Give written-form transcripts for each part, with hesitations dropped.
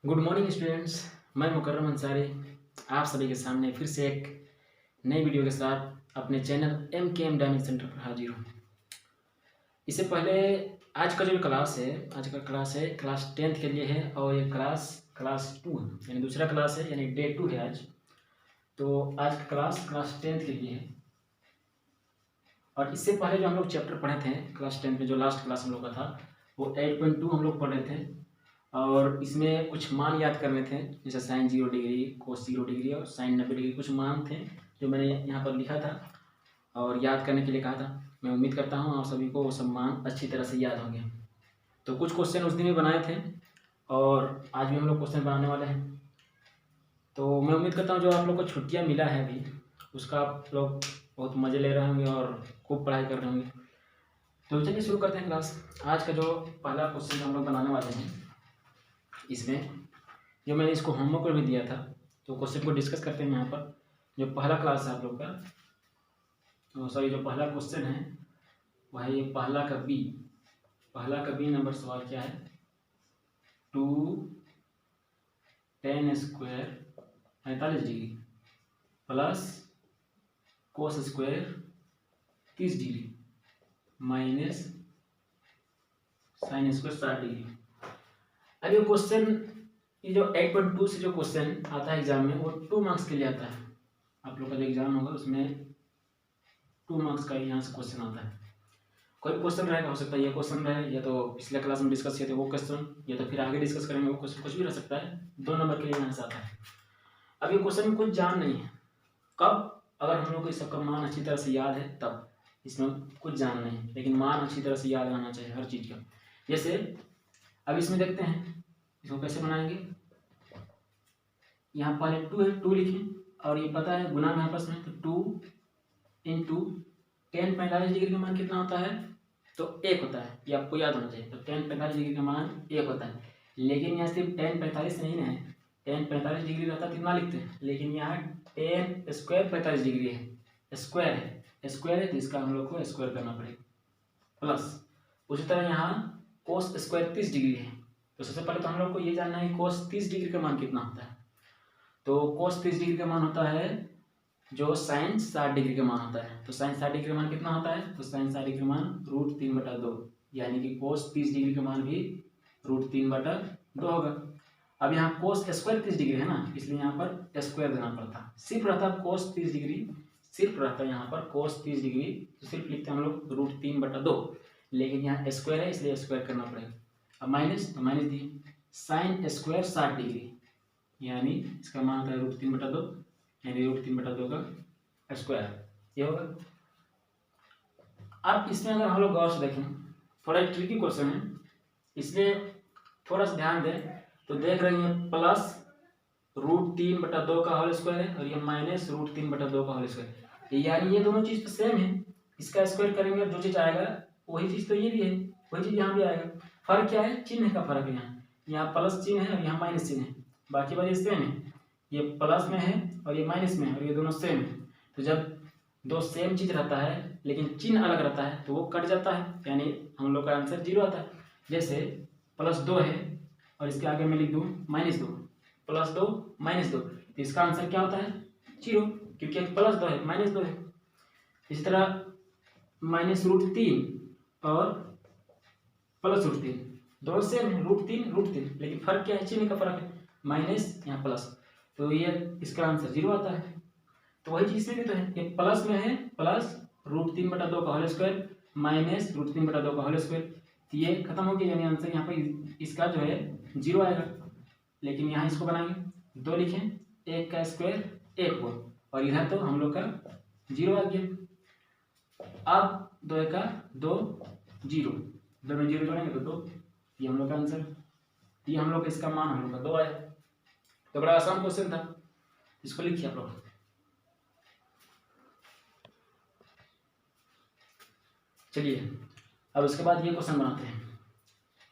Good morning students. मैं मुकर्रम अंसारी आप सभी के सामने फिर से एक नई वीडियो के साथ अपने चैनल MKM डायमंड सेंटर पर हाजिर हूँ। इससे पहले आज का जो क्लास है, आज का क्लास है क्लास 10th के लिए है और ये क्लास 2 है, यानी दूसरा क्लास है, यानी डे 2 है आज। तो आज का क्लास 10th के लिए है। और इससे पहले जो हम लोग चैप्टर पढ़े थे क्लास 10th में, जो लास्ट क्लास हम लोग का था वो 8.2 हम लोग पढ़ रहे थे। और इसमें कुछ मान याद करने थे, जैसे साइन 0 डिग्री, कोस 0 डिग्री और साइन 90 डिग्री। कुछ मान थे जो मैंने यहाँ पर लिखा था और याद करने के लिए कहा था। मैं उम्मीद करता हूँ आप सभी को वो सब मान अच्छी तरह से याद होंगे। तो कुछ क्वेश्चन उस दिन भी बनाए थे और आज भी हम लोग क्वेश्चन बनाने वाले हैं। तो मैं उम्मीद करता हूँ जो आप लोग को छुट्टियाँ मिला है अभी, उसका आप लोग बहुत मज़े ले रहे होंगे और खूब पढ़ाई कर रहे होंगे। तो चलिए शुरू करते हैं क्लास। आज का जो पहला क्वेश्चन हम लोग बनाने वाले हैं, इसमें जो मैंने इसको होमवर्क पर भी दिया था, तो क्वेश्चन को डिस्कस करते हैं यहाँ पर। जो पहला क्लास है आप लोग का, तो सॉरी, जो पहला क्वेश्चन है वह है ये पहला का बी नंबर सवाल क्या है। 2 tan square 45 degree plus cos square 30 degree minus sine square 60 degree. अब ये क्वेश्चन, ये जो 8.2 से जो क्वेश्चन आता है एग्जाम में, वो 2 मार्क्स के लिए आता है। आप लोग का जो एग्जाम होगा उसमें 2 मार्क्स का यहाँ से क्वेश्चन आता है। कोई क्वेश्चन रहेगा, हो सकता है ये क्वेश्चन रहे, या तो पिछले क्लास में डिस्कस किए थे वो क्वेश्चन, या तो फिर आगे डिस्कस करेंगे वो क्वेश्चन, कुछ भी रह सकता है। 2 नंबर के लिए यहाँ से आता है। अब ये क्वेश्चन में कुछ जान नहीं है कब, अगर हम लोग को इस सबका मान अच्छी तरह से याद है तब। इसमें कुछ जान नहीं है, लेकिन मान अच्छी तरह से याद रहना चाहिए हर चीज़ का। जैसे अब इसमें देखते हैं इसको कैसे बनाएंगे। यहाँ पहले 2 है, 2 लिखें और ये पता है गुना में आपस में, तो 2 इंटू tan 45 डिग्री का मान कितना होता है, तो 1 होता है। ये आपको याद होना चाहिए। तो tan 45 डिग्री का मान 1 होता है। लेकिन यहाँ सिर्फ tan 45 नहीं है, tan 45 डिग्री रहता कितना लिखते हैं, लेकिन यहाँ tan स्क्वायर 45 डिग्री है, स्क्वायर है तो इसका हम लोग को स्क्वायर करना पड़ेगा। प्लस उसी तरह यहाँ कोस स्क्वायर 30 डिग्री है। तो सबसे पहले तो हम लोग को ये जानना है कोस 30 डिग्री का मान कितना होता है। तो कोस 30 डिग्री का मान होता है जो साइन 60 डिग्री का मान होता है। तो साइन 60 डिग्री का मान कितना होता है, तो साइन 60 डिग्री का मान √3/2, यानी कि कोस 30 डिग्री का मान भी √3/2 होगा। अब यहाँ कोस स्क्वायर 30 डिग्री है ना, इसलिए यहाँ पर स्क्वायर देना पड़ता। सिर्फ रहता कोस 30 डिग्री, सिर्फ रहता यहाँ पर कोस 30 डिग्री, तो सिर्फ लिखते हैं हम लोग √3/2, लेकिन यहाँ स्क्वायर है इसलिए स्क्वायर करना पड़ेगा। अब माइनस, तो माइनस दिए साइन स्क्वायर 60 डिग्री, यानी इसका मान होता है √3/2, यानी √3/2 का स्क्वायर, ये होगा। अब इसमें अगर हम लोग गौर से देखें, थोड़ा ट्रिकी क्वेश्चन है, इसमें थोड़ा सा ध्यान दें तो देख रहे हैं प्लस √3/2 का होल स्क्वायर है और ये माइनस √3/2 का होल स्क्वायर, यानी ये दोनों चीज़ तो सेम है। इसका स्क्वायर करेंगे और जो चीज़ आएगा वही चीज़ तो ये भी है, वही चीज़ यहाँ भी आएगा। फर्क क्या है, चिन्ह का फर्क है। यहाँ प्लस चिन्ह है और यहाँ माइनस चिन्ह है, बाकी बात सेम है। ये प्लस में है और ये माइनस में है और ये दोनों सेम है। तो जब दो सेम चीज़ रहता है लेकिन चिन्ह अलग रहता है तो वो कट जाता है, यानी हम लोग का आंसर 0 आता है। जैसे +2 है और इसके आगे मैं लिख दूँ -2, +2 -2, तो इसका आंसर क्या होता है 0, क्योंकि +2 है -2 है। इसी तरह -√3 और +√3 दोनों सेम है, √3, लेकिन फर्क क्या है, चिन्ह का फर्क है, माइनस यहाँ प्लस, तो ये इसका आंसर 0 आता है। तो वही चीज़ में भी तो है, ये प्लस में है, प्लस √3/2 का होल स्क्वायर माइनस √3/2 का होल स्क्वायर, तो ये खत्म हो गया, यानी आंसर यहाँ पर इसका जो है 0 आएगा। लेकिन यहाँ इसको बनाएंगे, 2 लिखें, 1 का स्क्वायर 1 हुआ और इधर तो हम लोग का 0 आ गया। अब 2 का 2, 0, दोनों 0 जोड़ेंगे तो 2, ये हम लोग का आंसर, ये हम लोग इसका मान हम लोग का 2 आया। तो बड़ा आसान क्वेश्चन था, इसको लिखिए आप लोग। चलिए अब उसके बाद ये क्वेश्चन बनाते हैं।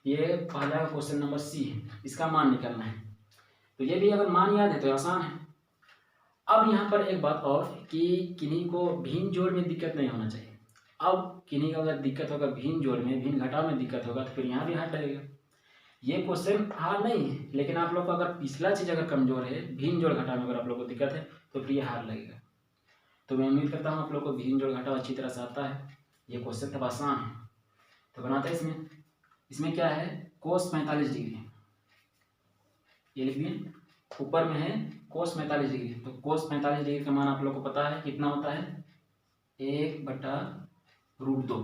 ये पहला क्वेश्चन नंबर सी है, इसका मान निकालना है। तो ये भी अगर मान याद है तो आसान है। अब यहाँ पर एक बात और कि किन्हीं को भिन्न जोड़ में दिक्कत नहीं होना चाहिए। अब किन्हीं को अगर दिक्कत होगा भिन्न जोड़ में, भिन्न घटाव में दिक्कत होगा तो फिर यहाँ भी हाथ लगेगा। ये क्वेश्चन हार नहीं है, लेकिन आप लोग को अगर पिछला चीज़ अगर कमजोर है, भिन्न जोड़ घटा में अगर आप लोग को दिक्कत है तो फिर ये हार लगेगा। तो मैं उम्मीद करता हूँ आप लोग को भिन्न जोड़ घटाव अच्छी तरह से आता है। ये क्वेश्चन तब आसान है, तो बनाते हैं इसमें क्या है, कोस 45 डिग्री, ये लिख दिए, ऊपर में है कोस 45 डिग्री। तो कोस 45 डिग्री का मान आप लोग को पता है कितना होता है, 1/√2।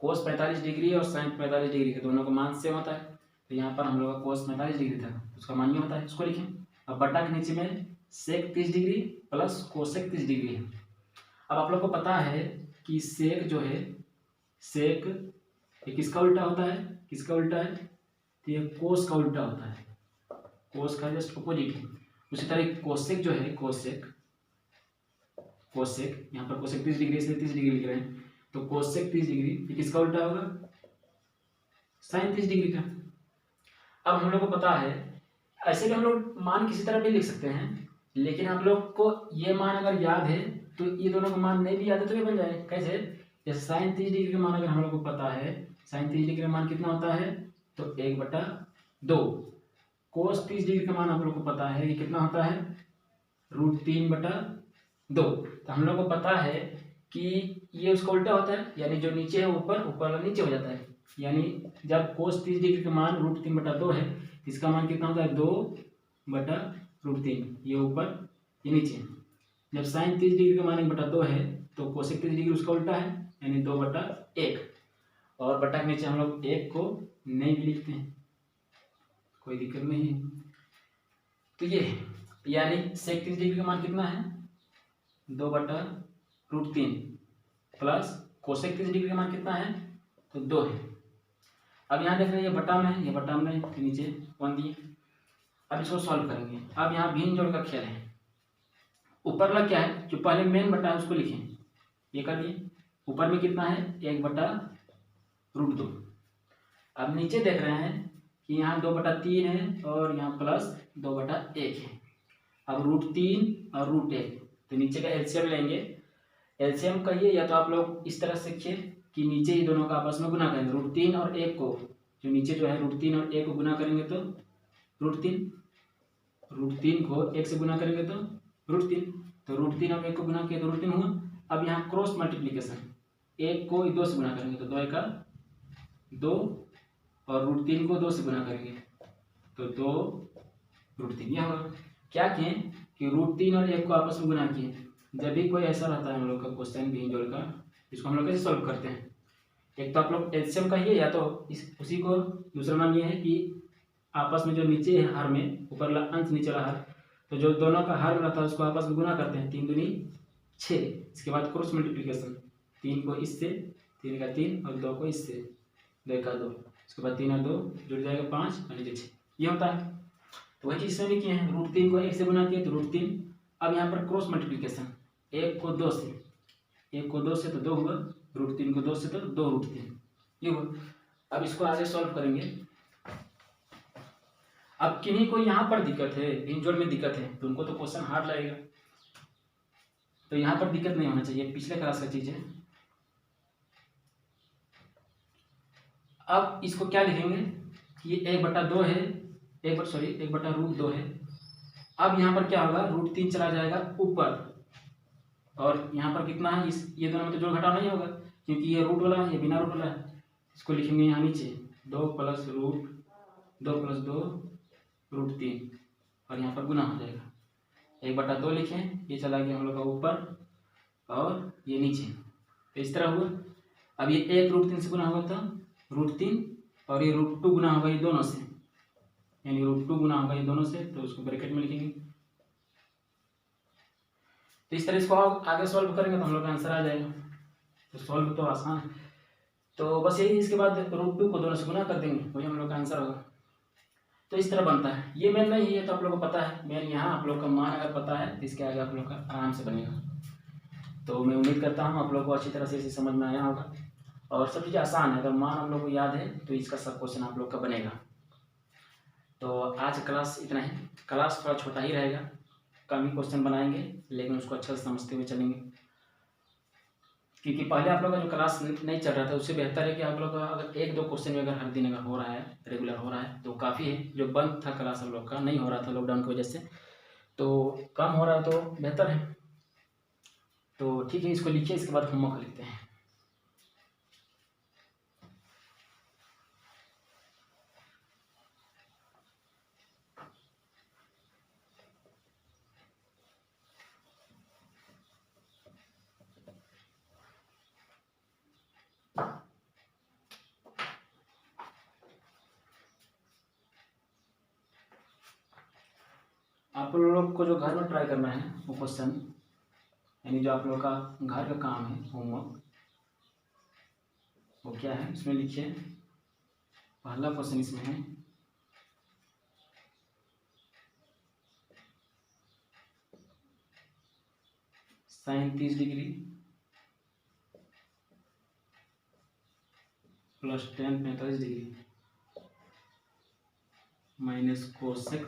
कोस 45 डिग्री और साइन 45 डिग्री के दोनों का मान सेम होता है। तो यहाँ पर हम लोग का कोस 45 डिग्री था, उसका मान ये होता है, इसको लिखें। अब बटा के नीचे में सेक 30 डिग्री प्लस कोसेक 30 डिग्री है। अब आप लोग को पता है कि सेक जो है, सेक ये किसका उल्टा होता है, किसका उल्टा है, तो ये कोस का उल्टा होता है, कोस का जस्ट अपोजिट है। उसी तरह कोसेक जो है, कोसेक यहाँ पर कोसेक 30 डिग्री इसलिए 30 डिग्री लिख रहे हैं, तो कोसेक 30 डिग्री ये किसका उल्टा होगा, साइन 30 डिग्री का। अब हम लोग को पता है, ऐसे भी हम लोग मान किसी तरह भी लिख सकते हैं, लेकिन आप लोग को ये मान अगर याद है तो ये दोनों का मान नहीं भी याद है तो ये बन जाए कैसे, जैसे साइन 30 डिग्री का मान अगर हम लोग को पता है, साइन 30 डिग्री का मान कितना होता है, तो 1/2। कोस 30 डिग्री का मान आप लोग को पता है ये कितना होता है, √3/2। तो हम लोग को पता है कि ये उसका उल्टा होता है, यानी जो नीचे है ऊपर, ऊपर वाला नीचे हो जाता है। यानी जब कोस 30 डिग्री का मान √3/2 है, इसका मान कितना होता है, 2/√3, ये ऊपर ये नीचे। जब साइन 30 डिग्री का मान 1/2 है तो कोसेक 30 डिग्री उसका उल्टा है, यानी 2/1। और बटा के नीचे हम लोग 1 को नहीं भी लिखते हैं, कोई दिक्कत नहीं है। तो ये यानी सेक 30 डिग्री का मान कितना है, 2/√3 प्लस कोसेक 30 डिग्री का मान कितना है, तो 2 है। अब यहाँ देख रहे हैं ये बटा में, ये बटा में, तो नीचे 1 दिए। अब इसको सॉल्व करेंगे। अब यहाँ भिन्न जोड़ का खेल है। ऊपर वाला क्या है, जो पहले मेन बटा है उसको लिखें, ये कर दिए। ऊपर में कितना है, 1/√2। अब नीचे देख रहे हैं कि यहाँ 2/3 है और यहाँ प्लस 2/1 है। अब √3 और √1, तो नीचे का एलसीएम लेंगे। एलसीएम कहिए या तो आप लोग इस तरह से लिखिए कि नीचे ही दोनों का आपस में गुना करेंगे, √3 और 1 को, जो नीचे जो है √3 और 1 को गुना करेंगे तो √3 को 1 से गुना करेंगे तो √3, तो √3 और 1 को गुना किया तो √3 हुआ। अब यहाँ क्रॉस मल्टीप्लीकेशन, 1 को 2 से गुना करेंगे तो 2 का 2, और √3 को 2 से गुना करेंगे तो 2√3। यह होगा क्या किए कि √3 और 1 को आपस में गुना किए। जब भी कोई ऐसा रहता है हम लोग का क्वेश्चन भिन्न जोड़ का, इसको हम लोग कैसे सॉल्व करते हैं, एक तो आप लोग एलसीएम कहिए या तो उसी को, दूसरा नाम ये है कि आपस में जो नीचे है हर में, ऊपर वाला अंश नीचे वाला हर, तो जो दोनों का हर रहता है उसको आपस में गुना करते हैं, 3 दूनी 6। इसके बाद क्रॉस मल्टीप्लीकेशन, 3 को इससे, 3 का 3 और 2 को इससे, 2 का 2, इसके बाद 3 और 2 जुड़ जाएगा 5 और नीचे 6, ये होता है। तो वही चीज़ इसमें भी किए हैं, √3 को 1 से गुना किए तो √3। अब यहाँ पर क्रॉस मल्टीप्लीकेशन, 1 को 2 से, 1 को 2 से तो 2 हुआ, √3 को 2 से तो 2√3, ये हुआ। अब इसको आगे सॉल्व करेंगे। अब किन्हीं को यहाँ पर दिक्कत है, भिन्न जोड़ में दिक्कत है, तो उनको तो क्वेश्चन हार्ड लगेगा, तो यहाँ पर दिक्कत नहीं होना चाहिए, पिछले क्लास का चीज है। अब इसको क्या लिखेंगे कि ये 1/2 है, 1/√2 है। अब यहाँ पर क्या होगा, √3 चला जाएगा ऊपर, और यहाँ पर कितना है, ये दोनों में तो जोड़ घटाव नहीं होगा क्योंकि ये रूट वाला है, ये बिना रूट वाला है। इसको लिखेंगे यहाँ नीचे 2 + √3 और यहाँ पर गुना हो जाएगा, 1/2 लिखें, ये चला गया हम लोग का ऊपर और ये नीचे, तो इस तरह हुआ। अब ये 1 √3 से गुना होगा था √3, और ये √2 गुना होगा ये दोनों से, यानी √2 गुना होगा ये दोनों से, तो उसको ब्रैकेट में लिखेंगे। तो इस तरह इसको आगे सॉल्व करेंगे तो हम लोग का आंसर आ जाएगा। तो सॉल्व तो आसान है, तो बस यही, इसके बाद √2 को दोनों से गुना कर देंगे, वही हम लोग का आंसर होगा। तो इस तरह बनता है। ये मेन नहीं है तो आप लोग को पता है, मेन यहाँ आप लोग का मान अगर पता है तो इसके आगे आप लोग का आराम से बनेगा। तो मैं उम्मीद करता हूँ आप लोग को अच्छी तरह से इसे समझ में आया होगा, और सब चीज़ें आसान है, अगर मान आप लोग को याद है तो इसका सब क्वेश्चन आप लोग का बनेगा। तो आज क्लास इतना ही, क्लास थोड़ा छोटा ही रहेगा, कम ही क्वेश्चन बनाएंगे लेकिन उसको अच्छा से समझते हुए चलेंगे। क्योंकि पहले आप लोग का जो क्लास नहीं चल रहा था उससे बेहतर है कि आप लोग का अगर 1-2 क्वेश्चन में अगर हर दिन अगर हो रहा है, रेगुलर हो रहा है तो काफ़ी है। जो बंद था क्लास आप लोग का, नहीं हो रहा था लॉकडाउन की वजह से, तो कम हो रहा है तो बेहतर है। तो ठीक है, इसको लिखिए, इसके बाद होमवर्क लिखते हैं। आप लोग को जो घर में ट्राई करना है वो क्वेश्चन, यानी जो आप लोग का घर का काम है होमवर्क, वो क्या है इसमें लिखिए। पहला क्वेश्चन इसमें है sin 30 degree plus tan 45 degree minus cosec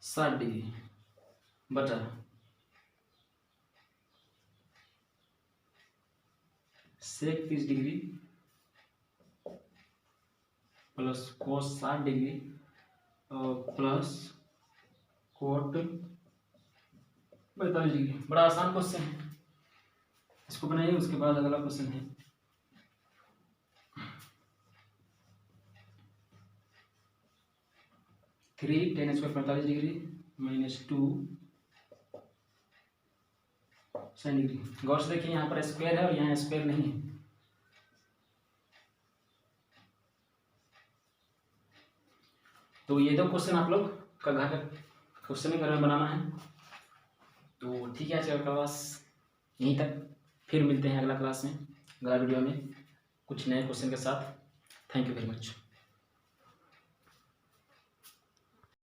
60 degree बटा सेक 30 डिग्री प्लस कोस 60 डिग्री और प्लस कोट 45 डिग्री। बड़ा आसान क्वेश्चन है, इसको बनाइए। उसके बाद अगला क्वेश्चन है 3 tan square 45 degree minus 2 sin degree. गौर से देखिए, यहाँ पर स्क्वायर है और यहाँ स्क्वायर नहीं है। तो ये 2 क्वेश्चन आप लोग का घर का क्वेश्चन ही घर में बनाना है। तो ठीक है, आज का क्लास यहीं तक, फिर मिलते हैं अगला क्लास में, अगला वीडियो में कुछ नए क्वेश्चन के साथ। Thank you very much.